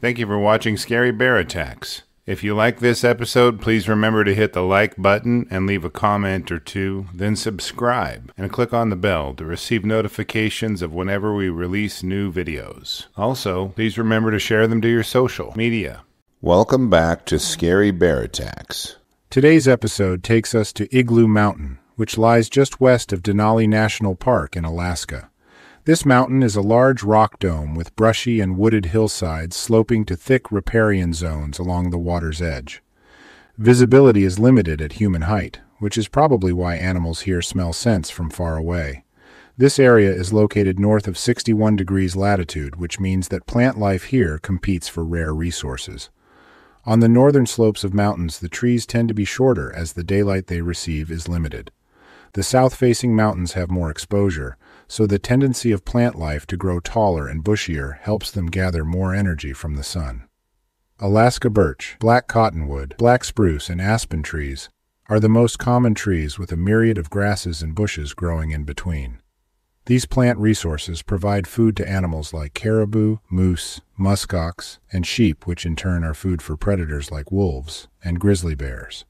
Thank you for watching Scary Bear Attacks. If you like this episode, please remember to hit the like button and leave a comment or two, then subscribe and click on the bell to receive notifications of whenever we release new videos. Also, please remember to share them to your social media. Welcome back to Scary Bear Attacks. Today's episode takes us to Igloo Mountain, which lies just west of Denali National Park in Alaska. This mountain is a large rock dome with brushy and wooded hillsides sloping to thick riparian zones along the water's edge. Visibility is limited at human height, which is probably why animals here smell scents from far away. This area is located north of 61 degrees latitude, which means that plant life here competes for rare resources. On the northern slopes of mountains, the trees tend to be shorter as the daylight they receive is limited. The south-facing mountains have more exposure, so the tendency of plant life to grow taller and bushier helps them gather more energy from the sun. Alaska birch, black cottonwood, black spruce, and aspen trees are the most common trees, with a myriad of grasses and bushes growing in between. These plant resources provide food to animals like caribou, moose, muskox, and sheep, which in turn are food for predators like wolves and grizzly bears.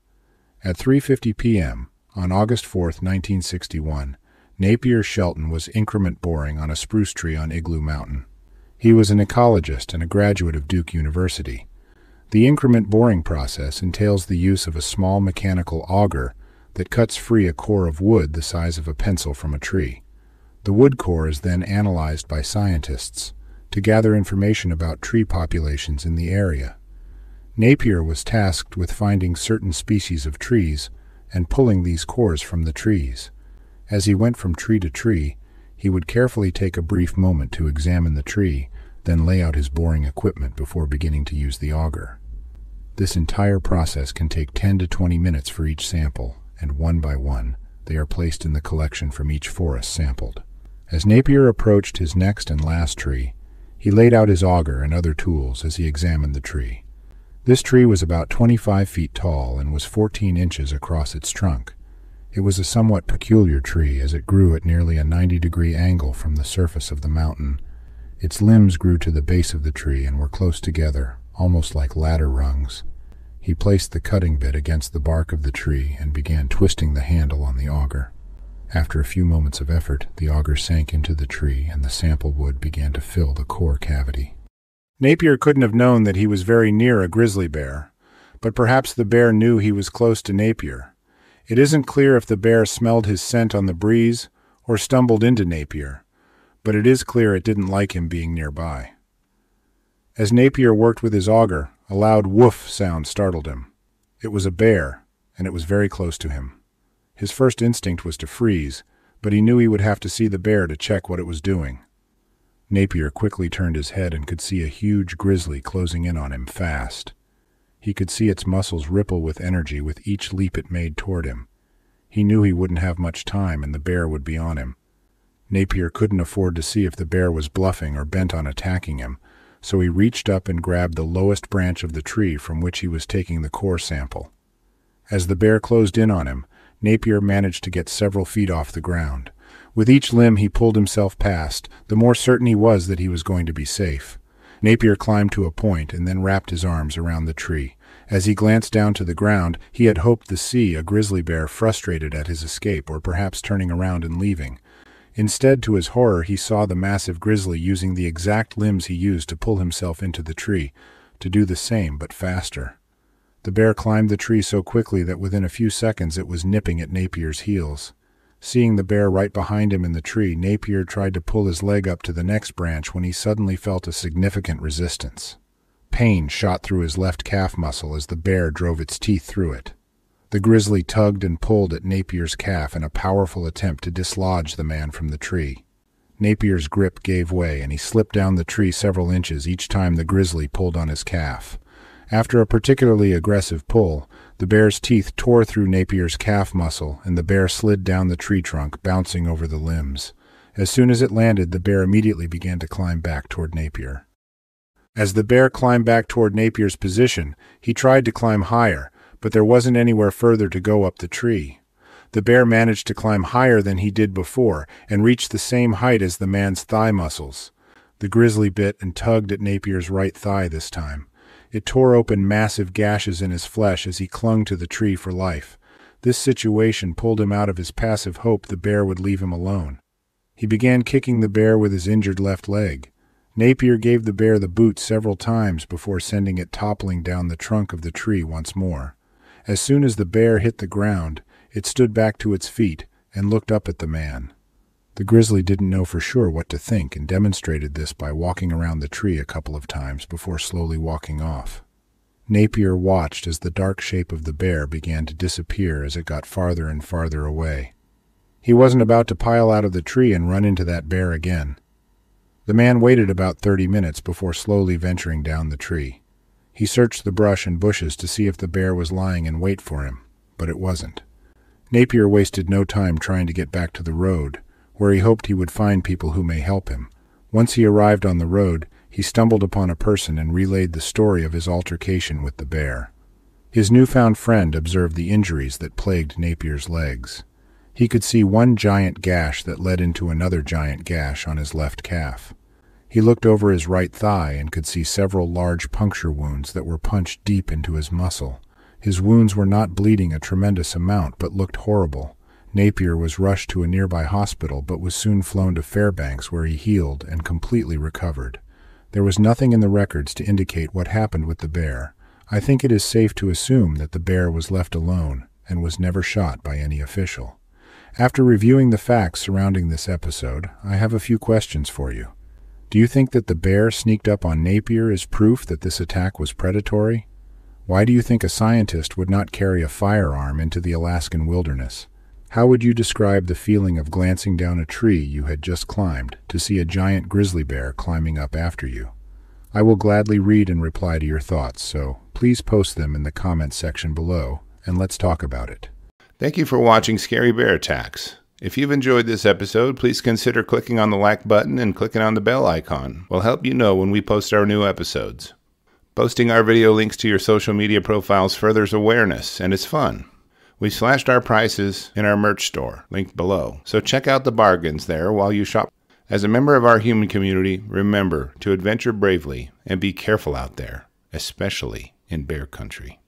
At 3:50 p.m., on August 4, 1961, Napier Shelton was increment boring on a spruce tree on Igloo Mountain. He was an ecologist and a graduate of Duke University. The increment boring process entails the use of a small mechanical auger that cuts free a core of wood the size of a pencil from a tree. The wood core is then analyzed by scientists to gather information about tree populations in the area. Napier was tasked with finding certain species of trees and pulling these cores from the trees. As he went from tree to tree, he would carefully take a brief moment to examine the tree, then lay out his boring equipment before beginning to use the auger. This entire process can take 10 to 20 minutes for each sample, and one by one, they are placed in the collection from each forest sampled. As Napier approached his next and last tree, he laid out his auger and other tools as he examined the tree. This tree was about 25 feet tall and was 14 inches across its trunk. It was a somewhat peculiar tree, as it grew at nearly a 90-degree angle from the surface of the mountain. Its limbs grew to the base of the tree and were close together, almost like ladder rungs. He placed the cutting bit against the bark of the tree and began twisting the handle on the auger. After a few moments of effort, the auger sank into the tree and the sample wood began to fill the core cavity. Napier couldn't have known that he was very near a grizzly bear, but perhaps the bear knew he was close to Napier. It isn't clear if the bear smelled his scent on the breeze or stumbled into Napier, but it is clear it didn't like him being nearby. As Napier worked with his auger, a loud woof sound startled him. It was a bear, and it was very close to him. His first instinct was to freeze, but he knew he would have to see the bear to check what it was doing. Napier quickly turned his head and could see a huge grizzly closing in on him fast. He could see its muscles ripple with energy with each leap it made toward him. He knew he wouldn't have much time and the bear would be on him. Napier couldn't afford to see if the bear was bluffing or bent on attacking him, so he reached up and grabbed the lowest branch of the tree from which he was taking the core sample. As the bear closed in on him, Napier managed to get several feet off the ground. With each limb he pulled himself past, the more certain he was that he was going to be safe. Napier climbed to a point and then wrapped his arms around the tree. As he glanced down to the ground, he had hoped to see a grizzly bear frustrated at his escape or perhaps turning around and leaving. Instead, to his horror, he saw the massive grizzly using the exact limbs he used to pull himself into the tree, to do the same but faster. The bear climbed the tree so quickly that within a few seconds it was nipping at Napier's heels. Seeing the bear right behind him in the tree, Napier tried to pull his leg up to the next branch when he suddenly felt a significant resistance. Pain shot through his left calf muscle as the bear drove its teeth through it. The grizzly tugged and pulled at Napier's calf in a powerful attempt to dislodge the man from the tree. Napier's grip gave way and he slipped down the tree several inches each time the grizzly pulled on his calf. After a particularly aggressive pull, the bear's teeth tore through Napier's calf muscle and the bear slid down the tree trunk, bouncing over the limbs. As soon as it landed, the bear immediately began to climb back toward Napier. As the bear climbed back toward Napier's position, he tried to climb higher, but there wasn't anywhere further to go up the tree. The bear managed to climb higher than he did before and reached the same height as the man's thigh muscles. The grizzly bit and tugged at Napier's right thigh this time. It tore open massive gashes in his flesh as he clung to the tree for life. This situation pulled him out of his passive hope the bear would leave him alone. He began kicking the bear with his injured left leg. Napier gave the bear the boot several times before sending it toppling down the trunk of the tree once more. As soon as the bear hit the ground, it stood back to its feet and looked up at the man. The grizzly didn't know for sure what to think and demonstrated this by walking around the tree a couple of times before slowly walking off. Napier watched as the dark shape of the bear began to disappear as it got farther and farther away. He wasn't about to pile out of the tree and run into that bear again. The man waited about 30 minutes before slowly venturing down the tree. He searched the brush and bushes to see if the bear was lying in wait for him, but it wasn't. Napier wasted no time trying to get back to the road, where he hoped he would find people who may help him. Once he arrived on the road, he stumbled upon a person and relayed the story of his altercation with the bear. His newfound friend observed the injuries that plagued Napier's legs. He could see one giant gash that led into another giant gash on his left calf. He looked over his right thigh and could see several large puncture wounds that were punched deep into his muscle. His wounds were not bleeding a tremendous amount but looked horrible. Napier was rushed to a nearby hospital but was soon flown to Fairbanks where he healed and completely recovered. There was nothing in the records to indicate what happened with the bear. I think it is safe to assume that the bear was left alone and was never shot by any official. After reviewing the facts surrounding this episode, I have a few questions for you. Do you think that the bear sneaked up on Napier is proof that this attack was predatory? Why do you think a scientist would not carry a firearm into the Alaskan wilderness? How would you describe the feeling of glancing down a tree you had just climbed to see a giant grizzly bear climbing up after you? I will gladly read and reply to your thoughts, so please post them in the comments section below, and let's talk about it. Thank you for watching Scary Bear Attacks. If you've enjoyed this episode, please consider clicking on the like button and clicking on the bell icon. We'll help you know when we post our new episodes. Posting our video links to your social media profiles furthers awareness, and it's fun. We slashed our prices in our merch store, linked below, so check out the bargains there while you shop. As a member of our human community, remember to adventure bravely and be careful out there, especially in bear country.